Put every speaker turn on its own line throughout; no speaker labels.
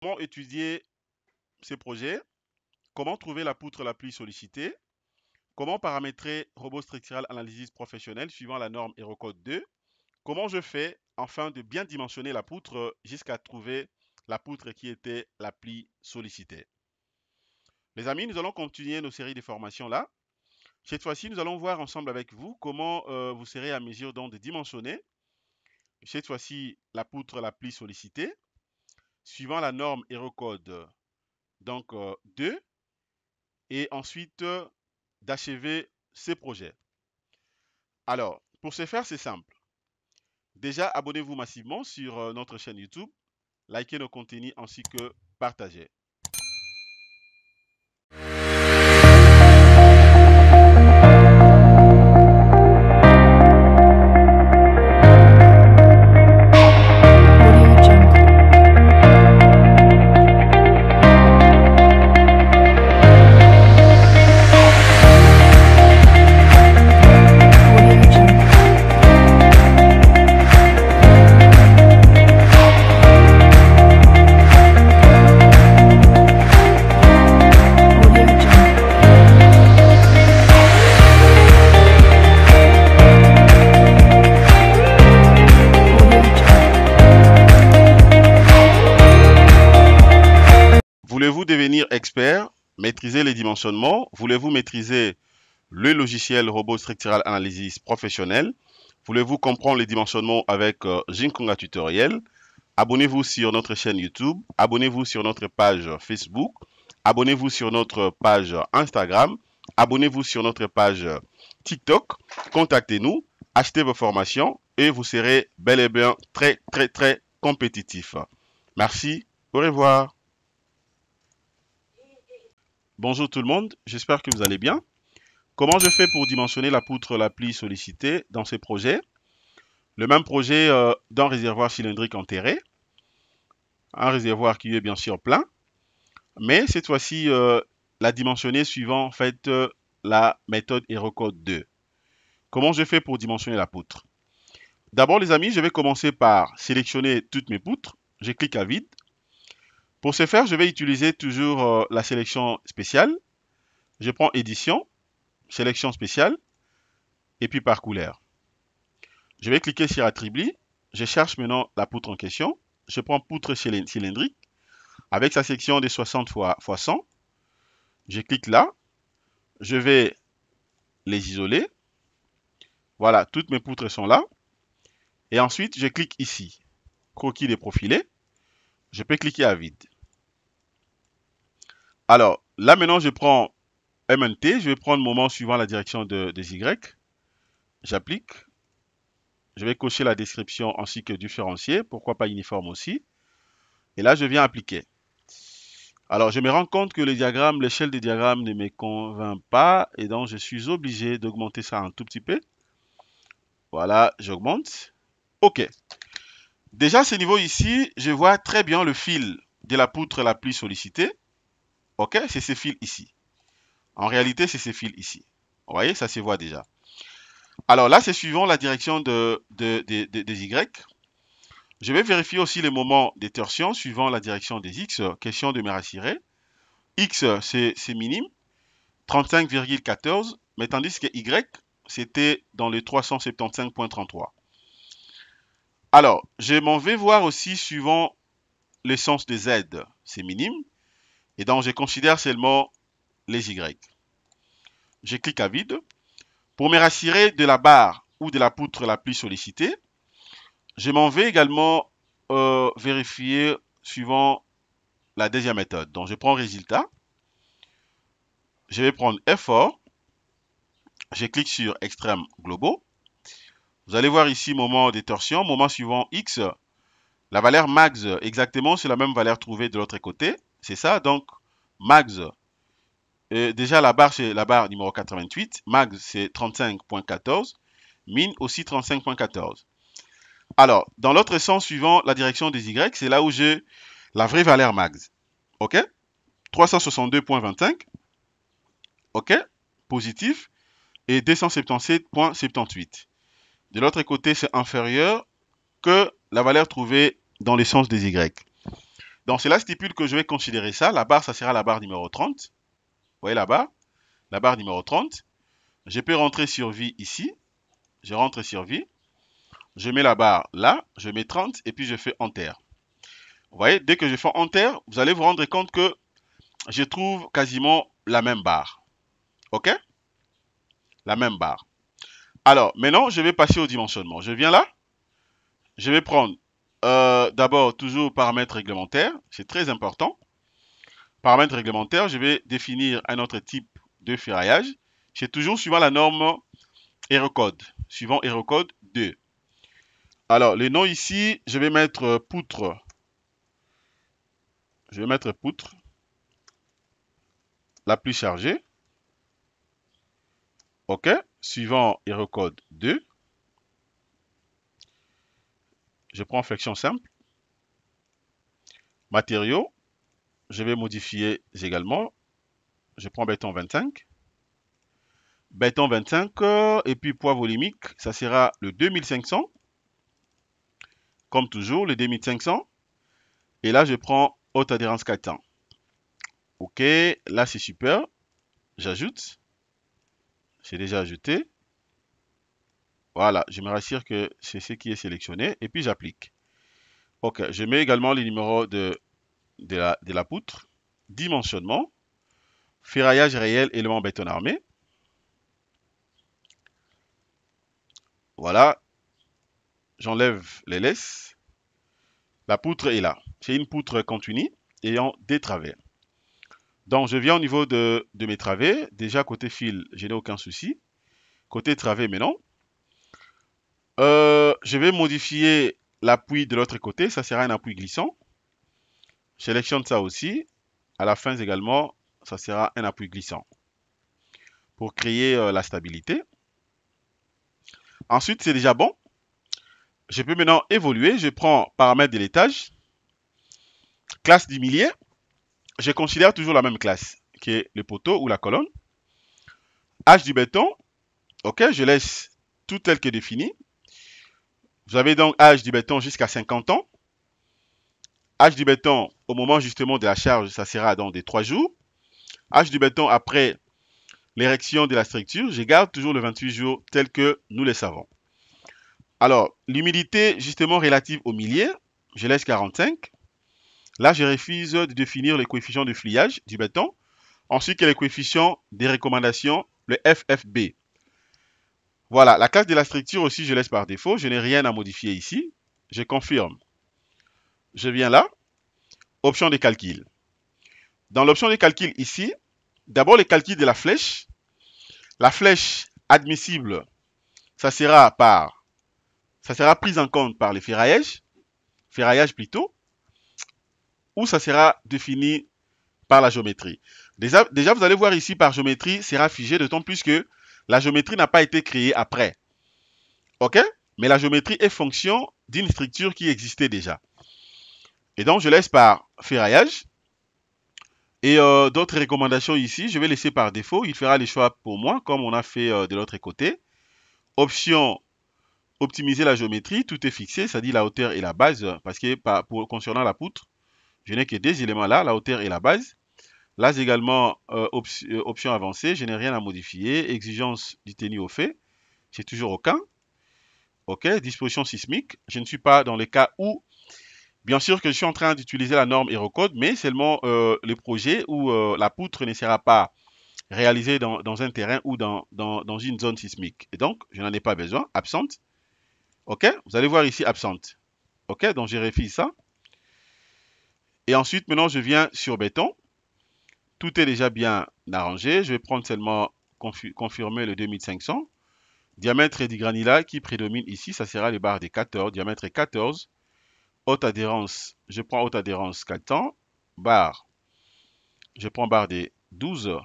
Comment étudier ces projets, comment trouver la poutre la plus sollicitée, comment paramétrer Robot Structural Analysis Professionnel suivant la norme HeroCode 2, comment je fais afin de bien dimensionner la poutre jusqu'à trouver la poutre qui était la plus sollicitée. Les amis, nous allons continuer nos séries de formations là. Cette fois-ci, nous allons voir ensemble avec vous comment vous serez à mesure donc de dimensionner, cette fois-ci, la poutre la plus sollicitée, suivant la norme HeroCode donc 2, et ensuite d'achever ces projets. Alors, pour ce faire, c'est simple. Déjà, abonnez-vous massivement sur notre chaîne YouTube, likez nos contenus ainsi que partagez. Voulez-vous devenir expert, maîtriser les dimensionnements? Voulez-vous maîtriser le logiciel Robot Structural Analysis Professionnel? Voulez-vous comprendre les dimensionnements avec Jinkonga Tutoriel? Abonnez-vous sur notre chaîne YouTube, abonnez-vous sur notre page Facebook, abonnez-vous sur notre page Instagram, abonnez-vous sur notre page TikTok, contactez-nous, achetez vos formations et vous serez bel et bien très compétitif. Merci, au revoir. Bonjour tout le monde, j'espère que vous allez bien. Comment je fais pour dimensionner la poutre la plus sollicitée dans ce projet? Le même projet d'un réservoir cylindrique enterré, un réservoir qui est bien sûr plein, mais cette fois-ci la dimensionner suivant en fait la méthode HeroCode 2. Comment je fais pour dimensionner la poutre? D'abord les amis, je vais commencer par sélectionner toutes mes poutres. Je clique à vide. Pour ce faire, je vais utiliser toujours la sélection spéciale. Je prends édition, sélection spéciale, et puis par couleur. Je vais cliquer sur attribut. Je cherche maintenant la poutre en question. Je prends poutre cylindrique avec sa section de 60 x 100. Je clique là. Je vais les isoler. Voilà, toutes mes poutres sont là. Et ensuite, je clique ici. Croquis déprofilé. Je peux cliquer à vide. Alors, là maintenant, je prends MNT. Je vais prendre le moment suivant la direction des Y. J'applique. Je vais cocher la description ainsi que différencier. Pourquoi pas uniforme aussi. Et là, je viens appliquer. Alors, je me rends compte que le diagramme, l'échelle des diagrammes ne me convainc pas. Et donc, je suis obligé d'augmenter ça un tout petit peu. Voilà, j'augmente. OK. Déjà, à ce niveau ici, je vois très bien le fil de la poutre la plus sollicitée. OK, c'est ce fil ici. En réalité, c'est ce fil ici. Vous voyez, ça se voit déjà. Alors là, c'est suivant la direction des Y. Je vais vérifier aussi les moments des torsions suivant la direction des X. Question de me rassurer. X, c'est minime, 35,14, mais tandis que Y, c'était dans les 375,33. Alors, je m'en vais voir aussi suivant l'essence des Z, c'est minime, et donc je considère seulement les Y. Je clique à vide. Pour me rassurer de la barre ou de la poutre la plus sollicitée, je m'en vais également vérifier suivant la deuxième méthode. Donc, je prends résultat. Je vais prendre effort. Je clique sur extrême globaux. Vous allez voir ici moment de torsion, moment suivant X. La valeur max, exactement, c'est la même valeur trouvée de l'autre côté. C'est ça, donc max. Déjà, la barre, c'est la barre numéro 88. Max, c'est 35,14. Min aussi 35,14. Alors, dans l'autre sens, suivant la direction des Y, c'est là où j'ai la vraie valeur max. OK? 362,25. OK? Positif. Et 277,78. De l'autre côté, c'est inférieur que la valeur trouvée dans le sens des Y. Donc cela stipule que je vais considérer ça. La barre, ça sera la barre numéro 30. Vous voyez la barre numéro 30. Je peux rentrer sur vie ici. Je rentre sur vie. Je mets la barre là. Je mets 30 et puis je fais Enter. Vous voyez, dès que je fais Enter, vous allez vous rendre compte que je trouve quasiment la même barre. OK? La même barre. Alors, maintenant, je vais passer au dimensionnement. Je viens là. Je vais prendre d'abord toujours paramètres réglementaires. C'est très important. Paramètres réglementaires, je vais définir un autre type de ferraillage. C'est toujours suivant la norme Aerocode. Suivant Aerocode 2. Alors, le nom ici, je vais mettre poutre. Je vais mettre poutre la plus chargée. OK. Suivant Aerocode 2. Je prends flexion simple. Matériaux. Je vais modifier également. Je prends béton 25. Béton 25 et puis poids volumique, ça sera le 2500. Comme toujours, le 2500. Et là, je prends haute adhérence 400. OK, là c'est super. J'ajoute. C'est déjà ajouté. Voilà, je me rassure que c'est ce qui est sélectionné. Et puis j'applique. OK, je mets également les numéros de la poutre. Dimensionnement. Ferraillage réel, élément béton armé. Voilà. J'enlève les laisses. La poutre est là. C'est une poutre continue ayant des travers. Donc, je viens au niveau de mes travers. Déjà, côté fil, je n'ai aucun souci. Côté travers, maintenant. Je vais modifier l'appui de l'autre côté. Ça sera un appui glissant. Je sélectionne ça aussi. À la fin également, ça sera un appui glissant. Pour créer la stabilité. Ensuite, c'est déjà bon. Je peux maintenant évoluer. Je prends paramètres de l'étage. Classe du millier. Je considère toujours la même classe, qui est le poteau ou la colonne. Âge du béton. OK, je laisse tout tel que défini. Vous avez donc âge du béton jusqu'à 50 ans. Âge du béton au moment justement de la charge, ça sera dans des 3 jours. Âge du béton après l'érection de la structure, je garde toujours le 28 jours tel que nous le savons. Alors, l'humidité justement relative au millier, je laisse 45. Là, je refuse de définir les coefficients de fliage du béton, ainsi que les coefficients des recommandations, le FFB. Voilà, la classe de la structure aussi, je laisse par défaut. Je n'ai rien à modifier ici. Je confirme. Je viens là. Option de calcul. Dans l'option de calcul ici, d'abord le calcul de la flèche. La flèche admissible, ça sera prise en compte par les ferraillages plutôt, ou ça sera défini par la géométrie. Déjà, vous allez voir ici par géométrie, sera figé, d'autant plus que la géométrie n'a pas été créée après. OK? Mais la géométrie est fonction d'une structure qui existait déjà. Et donc, je laisse par ferraillage. Et d'autres recommandations ici, je vais laisser par défaut. Il fera les choix pour moi, comme on a fait de l'autre côté. Option, optimiser la géométrie. Tout est fixé, c'est-à-dire la hauteur et la base. Parce que concernant la poutre, je n'ai que deux éléments là, la hauteur et la base. Là également, option avancée, je n'ai rien à modifier. Exigence du tenue au fait, c'est toujours aucun. OK, disposition sismique, je ne suis pas dans le cas où, bien sûr que je suis en train d'utiliser la norme Aerocode, mais seulement le projet où la poutre ne sera pas réalisée dans un terrain ou dans une zone sismique. Et donc, je n'en ai pas besoin. Absente. OK, vous allez voir ici absente. OK, donc je vérifie ça. Et ensuite, maintenant, je viens sur béton. Tout est déjà bien arrangé. Je vais prendre seulement confirmer le 2500. Diamètre du granulat qui prédomine ici, ça sera les barres des 14. Diamètre 14. Haute adhérence, je prends haute adhérence 4 ans. Barre, je prends barre des 12.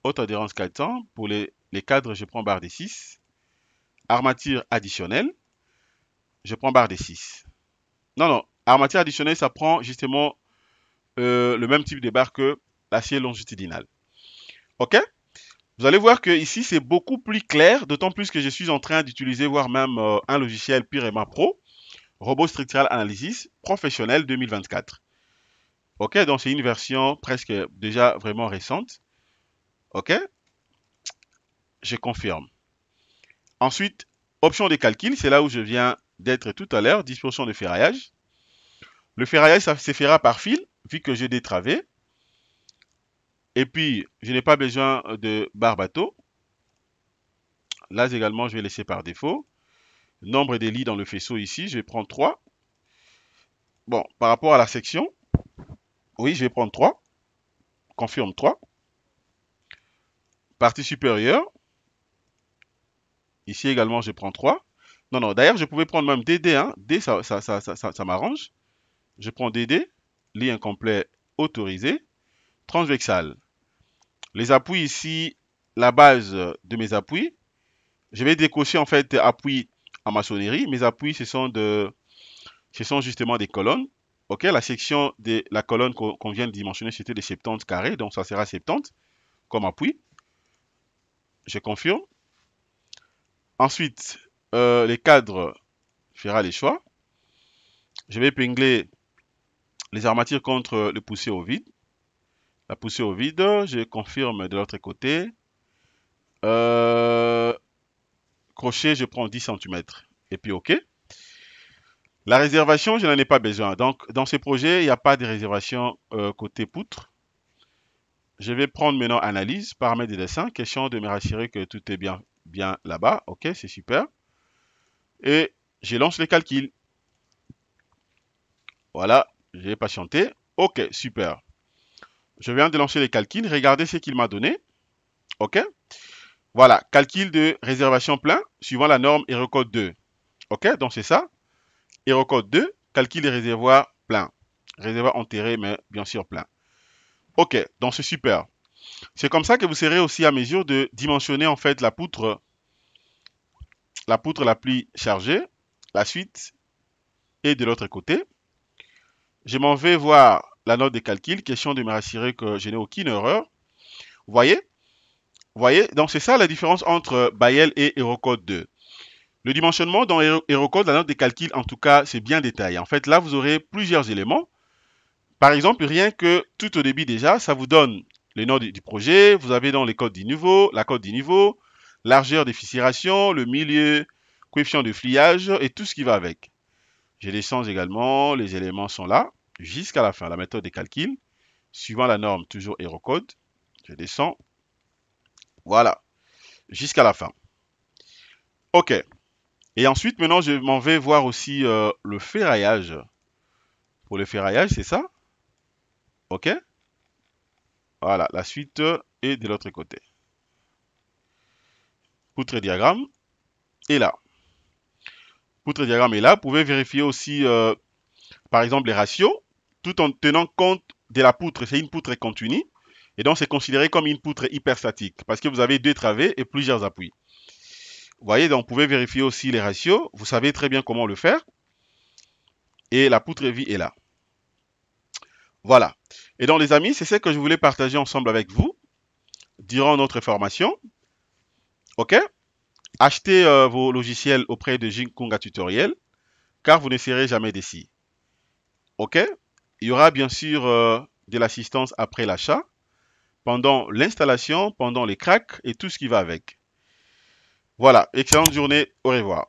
Haute adhérence 4 ans. Pour les cadres, je prends barre des 6. Armature additionnelle, je prends barre des 6. Non, armature additionnelle, ça prend justement le même type de barre que l'acier longitudinal. OK? Vous allez voir que ici, c'est beaucoup plus clair, d'autant plus que je suis en train d'utiliser, voire même un logiciel Pirema Pro, Robot Structural Analysis Professionnel 2024. Ok, donc c'est une version presque déjà vraiment récente. Ok, je confirme. Ensuite, option de calcul, c'est là où je viens d'être tout à l'heure, disposition de ferraillage. Le ferraillage, ça se fera par fil, vu que j'ai des travées. Et puis, je n'ai pas besoin de barre bateau. Là également, je vais laisser par défaut. Nombre des lits dans le faisceau ici, je vais prendre 3. Bon, par rapport à la section, oui, je vais prendre 3. Confirme 3. Partie supérieure, ici également, je prends 3. Non, non, d'ailleurs, je pouvais prendre même DD. Hein. D, ça m'arrange. Je prends DD, lit incomplet autorisé, transversal. Les appuis ici, la base de mes appuis. Je vais décocher en fait appuis en maçonnerie. Mes appuis, ce sont justement des colonnes. Ok, la section de la colonne qu'on vient de dimensionner, c'était de 70 carrés, donc ça sera 70 comme appui. Je confirme. Ensuite, les cadres, fera les choix. Je vais épingler les armatures contre le poussé au vide. La poussée au vide, je confirme de l'autre côté. Crochet, je prends 10 cm. Et puis OK. La réservation, je n'en ai pas besoin. Donc, dans ce projet, il n'y a pas de réservation côté poutre. Je vais prendre maintenant analyse, paramètres de dessin. Question de me rassurer que tout est bien là-bas. OK, c'est super. Et je lance le calcul. Voilà, j'ai patienté. OK, super. Je viens de lancer les calculs. Regardez ce qu'il m'a donné. OK. Voilà, calcul de réservation plein suivant la norme HeroCode 2. OK, donc c'est ça. HeroCode 2, calcul des réservoirs plein. Réservoir enterré, mais bien sûr plein. OK, donc c'est super. C'est comme ça que vous serez aussi à mesure de dimensionner en fait la poutre la plus chargée, la suite et de l'autre côté. Je m'en vais voir la note de calcul, question de me rassurer que je n'ai aucune erreur. Vous voyez? Vous voyez? Donc c'est ça la différence entre Bayel et HeroCode 2. Le dimensionnement dans HeroCode, la note de calcul, en tout cas, c'est bien détaillé. En fait, là, vous aurez plusieurs éléments. Par exemple, rien que tout au début déjà, ça vous donne les notes du projet. Vous avez dans les codes du niveau, la code du niveau, largeur des fissuration, le milieu, coefficient de fliage et tout ce qui va avec. Je descends également, les éléments sont là, jusqu'à la fin. La méthode de calcul, suivant la norme, toujours HeroCode. Je descends, voilà, jusqu'à la fin. OK. Et ensuite, maintenant, je m'en vais voir aussi le ferraillage. Pour le ferraillage, c'est ça. OK. Voilà, la suite est de l'autre côté. Poutre diagramme est là. Poutre diagramme est là. Vous pouvez vérifier aussi, par exemple, les ratios, tout en tenant compte de la poutre. C'est une poutre continue. Et donc, c'est considéré comme une poutre hyperstatique parce que vous avez deux travées et plusieurs appuis. Vous voyez, donc, vous pouvez vérifier aussi les ratios. Vous savez très bien comment le faire. Et la poutre vie est là. Voilà. Et donc, les amis, c'est ce que je voulais partager ensemble avec vous durant notre formation. OK? Achetez vos logiciels auprès de Jinkunga Tutoriel, car vous ne serez jamais déçus. OK? Il y aura bien sûr de l'assistance après l'achat, pendant l'installation, pendant les cracks et tout ce qui va avec. Voilà, excellente journée, au revoir.